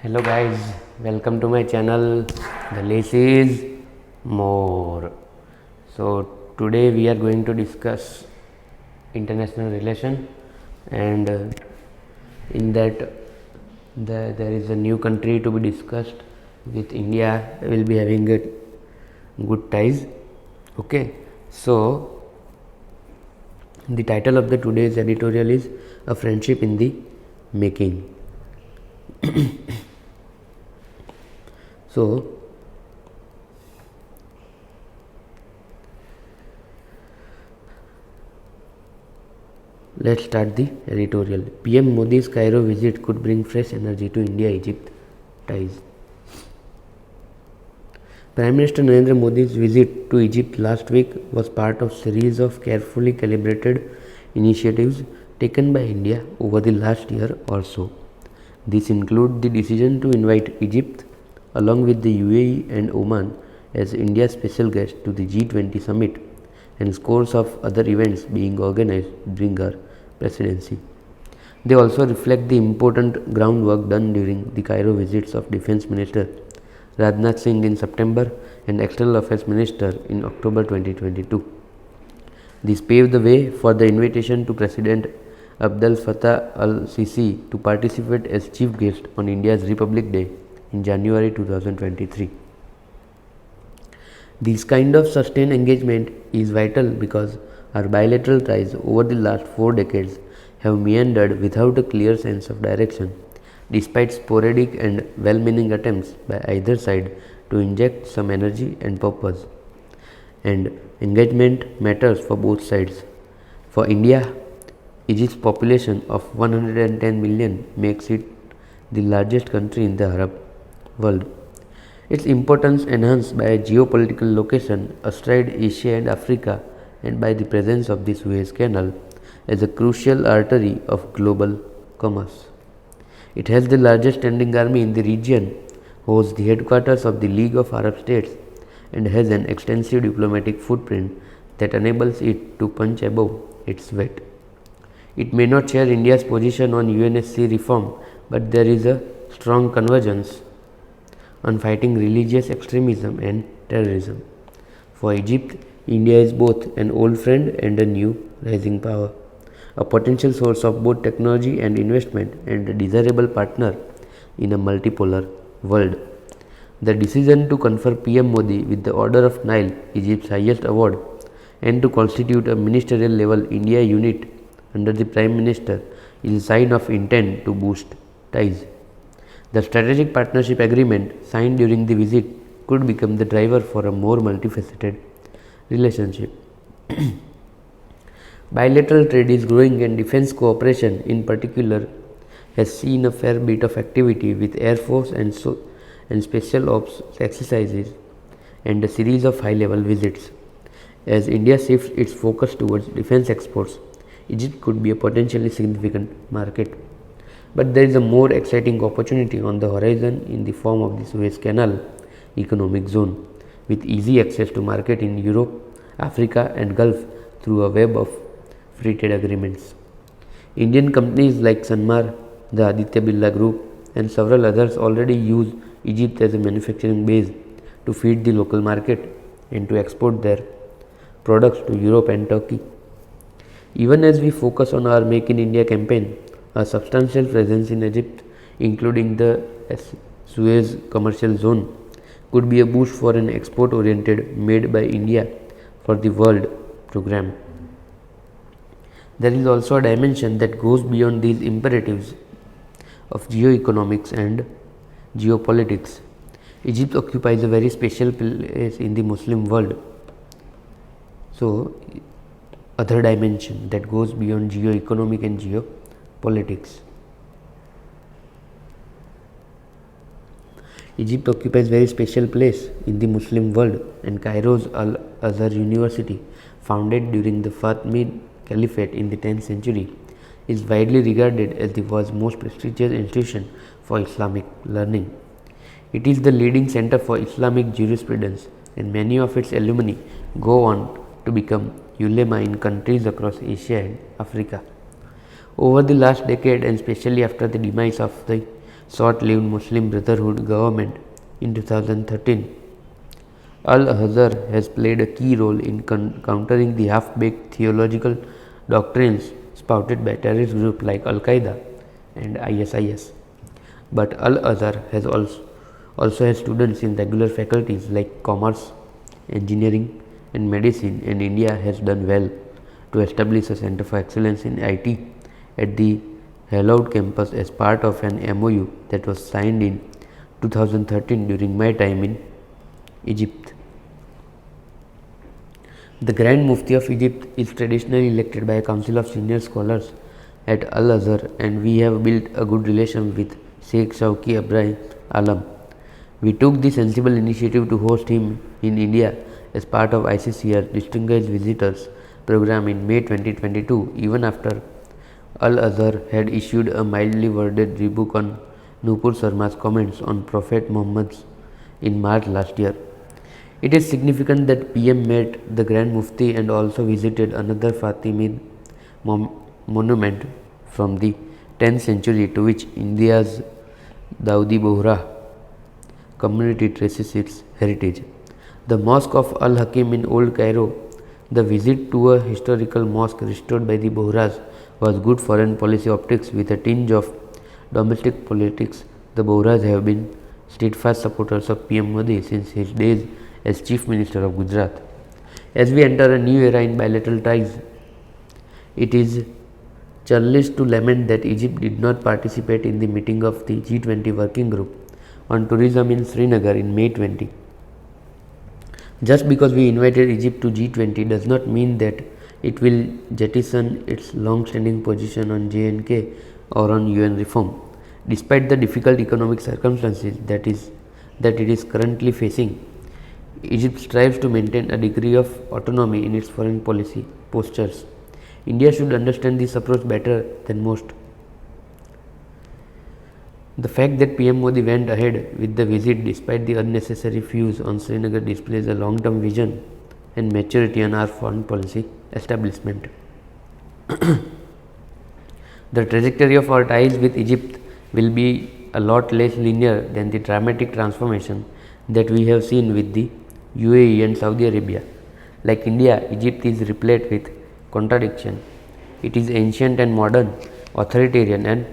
Hello guys, welcome to my channel. The less is more. So today we are going to discuss international relation, and in that there is a new country to be discussed. With India will be having a good ties. Okay, so the title of the today's editorial is A Friendship in the Making. So let's start the editorial. PM Modi's Cairo visit could bring fresh energy to India-Egypt ties. Prime Minister Narendra Modi's visit to Egypt last week was part of a series of carefully calibrated initiatives taken by India over the last year or so. These include the decision to invite Egypt, along with the UAE and Oman, as India's special guest to the G20 summit, and scores of other events being organized during our presidency. They also reflect the important groundwork done during the Cairo visits of Defence Minister Rajnath Singh in September and External Affairs Minister in October 2022. This paved the way for the invitation to President Abdel Fattah al-Sisi to participate as chief guest on India's Republic Day in January 2023. This kind of sustained engagement is vital because our bilateral ties over the last 4 decades have meandered without a clear sense of direction, despite sporadic and well-meaning attempts by either side to inject some energy and purpose. And engagement matters for both sides. For India, Egypt's population of 110 million makes it the largest country in the Arab world. Its importance enhanced by a geopolitical location astride Asia and Africa and by the presence of the Suez Canal as a crucial artery of global commerce. It has the largest standing army in the region, hosts the headquarters of the League of Arab States, and has an extensive diplomatic footprint that enables it to punch above its weight. It may not share India's position on UNSC reform, but there is a strong convergence on fighting religious extremism and terrorism. For Egypt, India is both an old friend and a new rising power, a potential source of both technology and investment, and a desirable partner in a multipolar world. The decision to confer PM Modi with the Order of Nile, Egypt's highest award, and to constitute a ministerial level India unit under the Prime Minister is a sign of intent to boost ties. The strategic partnership agreement signed during the visit could become the driver for a more multifaceted relationship. Bilateral trade is growing, and defense cooperation in particular has seen a fair bit of activity with Air Force and special ops exercises and a series of high level visits. As India shifts its focus towards defense exports, Egypt could be a potentially significant market. But there is a more exciting opportunity on the horizon in the form of the Suez Canal economic zone, with easy access to market in Europe, Africa and Gulf through a web of free trade agreements. Indian companies like Sanmar, the Aditya Birla Group and several others already use Egypt as a manufacturing base to feed the local market and to export their products to Europe and Turkey. Even as we focus on our Make in India campaign, a substantial presence in Egypt, including the Suez commercial zone, could be a boost for an export-oriented Made by India for the World program. There is also a dimension that goes beyond these imperatives of geoeconomics and geopolitics. Egypt occupies a very special place in the Muslim world. So, other dimension that goes beyond geoeconomic and geopolitics. Egypt occupies very special place in the Muslim world, and Cairo's Al-Azhar University, founded during the Fatimid Caliphate in the 10th century, is widely regarded as the world's most prestigious institution for Islamic learning. It is the leading center for Islamic jurisprudence, and many of its alumni go on to become ulema in countries across Asia and Africa. Over the last decade, and especially after the demise of the short-lived Muslim Brotherhood government in 2013. Al-Azhar has played a key role in countering the half-baked theological doctrines spouted by terrorist groups like Al-Qaeda and ISIS. But Al-Azhar has also has students in regular faculties like commerce, engineering and medicine, and India has done well to establish a center for excellence in IT at the hallowed campus as part of an MOU that was signed in 2013 during my time in Egypt. The Grand Mufti of Egypt is traditionally elected by a council of senior scholars at Al-Azhar, and we have built a good relation with Sheikh Shauki Ibrahim Alam. We took the sensible initiative to host him in India as part of ICCR Distinguished Visitors program in May 2022, even after Al-Azhar had issued a mildly worded rebuke on Nupur Sharma's comments on Prophet Muhammad in March last year. It is significant that PM met the Grand Mufti and also visited another Fatimid monument from the 10th century to which India's Dawoodi Bohra community traces its heritage. The Mosque of Al-Hakim in Old Cairo, the visit to a historical mosque restored by the Bohras, was good foreign policy optics with a tinge of domestic politics. The Bohras have been steadfast supporters of PM Modi since his days as Chief Minister of Gujarat. As we enter a new era in bilateral ties, it is churlish to lament that Egypt did not participate in the meeting of the G20 Working Group on Tourism in Srinagar in May 20. Just because we invited Egypt to G20 does not mean that it will jettison its long-standing position on J&K or on UN reform. Despite the difficult economic circumstances that it is currently facing, Egypt strives to maintain a degree of autonomy in its foreign policy postures. India should understand this approach better than most. The fact that PM Modi went ahead with the visit despite the unnecessary fuse on Srinagar displays a long-term vision and maturity on our foreign policy establishment. The trajectory of our ties with Egypt will be a lot less linear than the dramatic transformation that we have seen with the UAE and Saudi Arabia. Like India, Egypt is replete with contradiction. It is ancient and modern, authoritarian and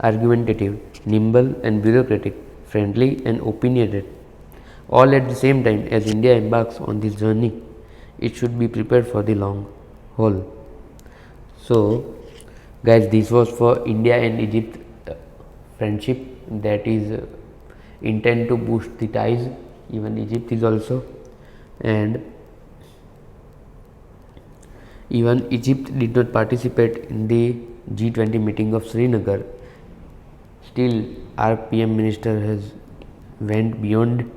argumentative, nimble and bureaucratic, friendly and opinionated. All at the same time, as India embarks on this journey, it should be prepared for the long haul. So, guys, this was for India and Egypt friendship that is intent to boost the ties. Even Egypt is also, and even Egypt did not participate in the G20 meeting of Srinagar. Still, our PM Minister has went beyond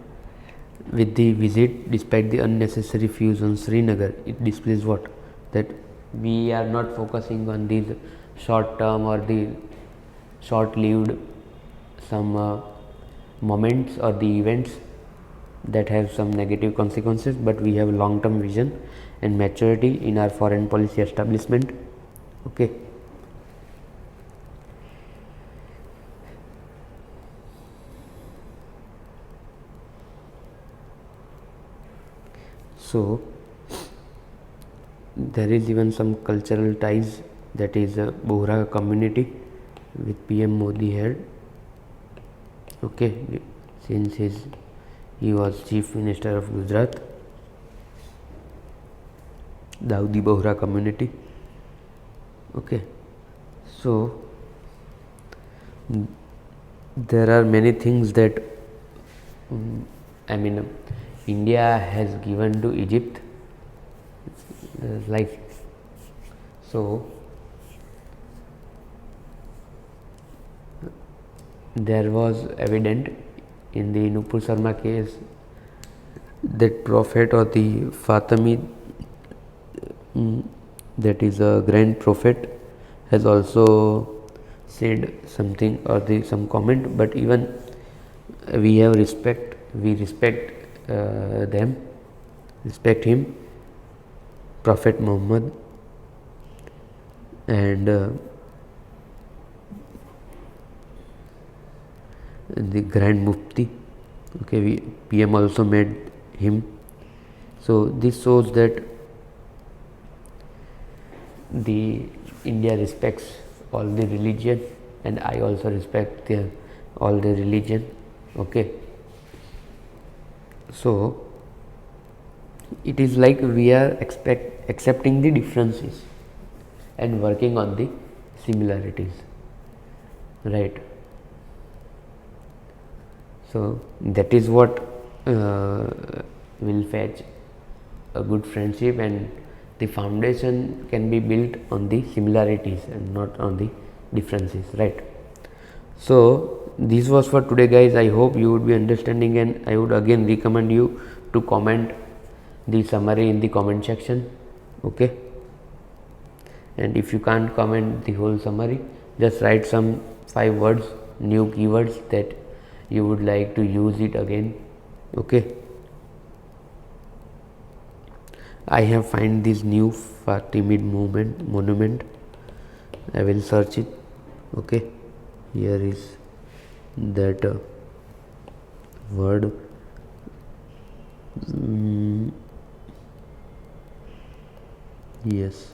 with the visit despite the unnecessary fuse on Srinagar. It displays what? That we are not focusing on these short term or the short lived some moments or the events that have some negative consequences, but we have long term vision and maturity in our foreign policy establishment. Okay. So, there is even some cultural ties, that is a Bohra community with PM Modi head. Okay, since he was Chief Minister of Gujarat, Dawoodi Bohra community. Okay, so there are many things that India has given to Egypt, like so. There was evident in the Nupur Sharma case that Prophet or the Fatimid, that is a grand prophet, has also said something or some comment, but even we respect them, respect him, Prophet Muhammad, and the Grand Mufti. Okay, PM also made him. So this shows that the India respects all the religion, and I also respect all the religion. Okay, so it is like we are accepting the differences and working on the similarities, right? So that is what will fetch a good friendship, and the foundation can be built on the similarities and not on the differences, right? So this was for today, guys. I hope you would be understanding, and I would again recommend you to comment the summary in the comment section. Okay, and if you can't comment the whole summary, just write some 5 words, new keywords that you would like to use it again. Okay, I have find this new Fatimid monument. I will search it. Okay, here is that word. Yes,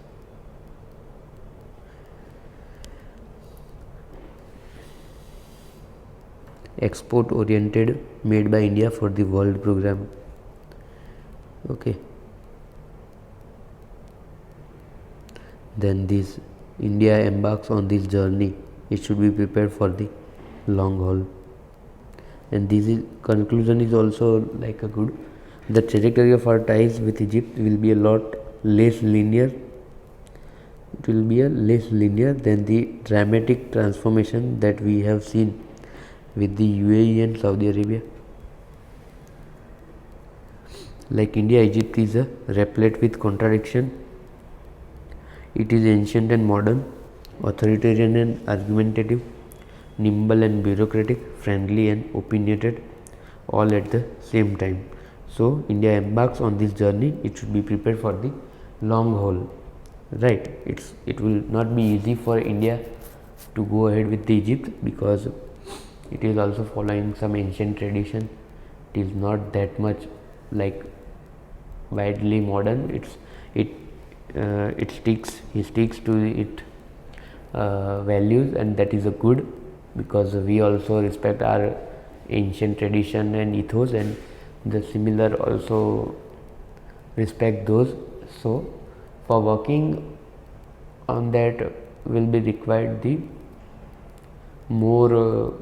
export oriented, made by India for the world program. Okay, then this India embarks on this journey, it should be prepared for the long haul. And this conclusion is also like a good. The trajectory of our ties with Egypt will be a lot less linear. It will be a less linear than the dramatic transformation that we have seen with the UAE and Saudi Arabia. Like India, Egypt is a replete with contradiction. It is ancient and modern, authoritarian and argumentative, nimble and bureaucratic, friendly and opinionated, all at the same time. So India embarks on this journey, it should be prepared for the long haul, right? It will not be easy for India to go ahead with the Egypt, because it is also following some ancient tradition. It is not that much like widely modern. He sticks to it values, and that is a good, because we also respect our ancient tradition and ethos, and the similar also respect those. So for working on that will be required the more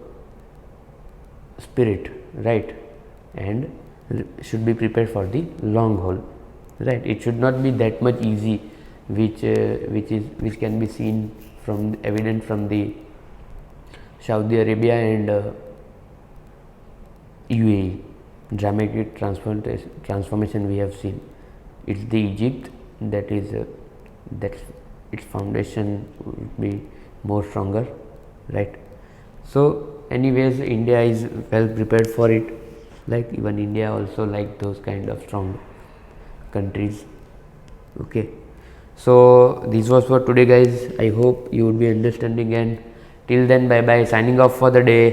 spirit, right? And should be prepared for the long haul, right? It should not be that much easy, which can be seen from evident from the Saudi Arabia and UAE dramatic transformation we have seen. It's the Egypt that is that its foundation will be more stronger, right? So anyways, India is well prepared for it. Like even India also like those kind of strong countries. Okay, so this was for today, guys. I hope you would be understanding, and till then, bye bye, signing off for the day.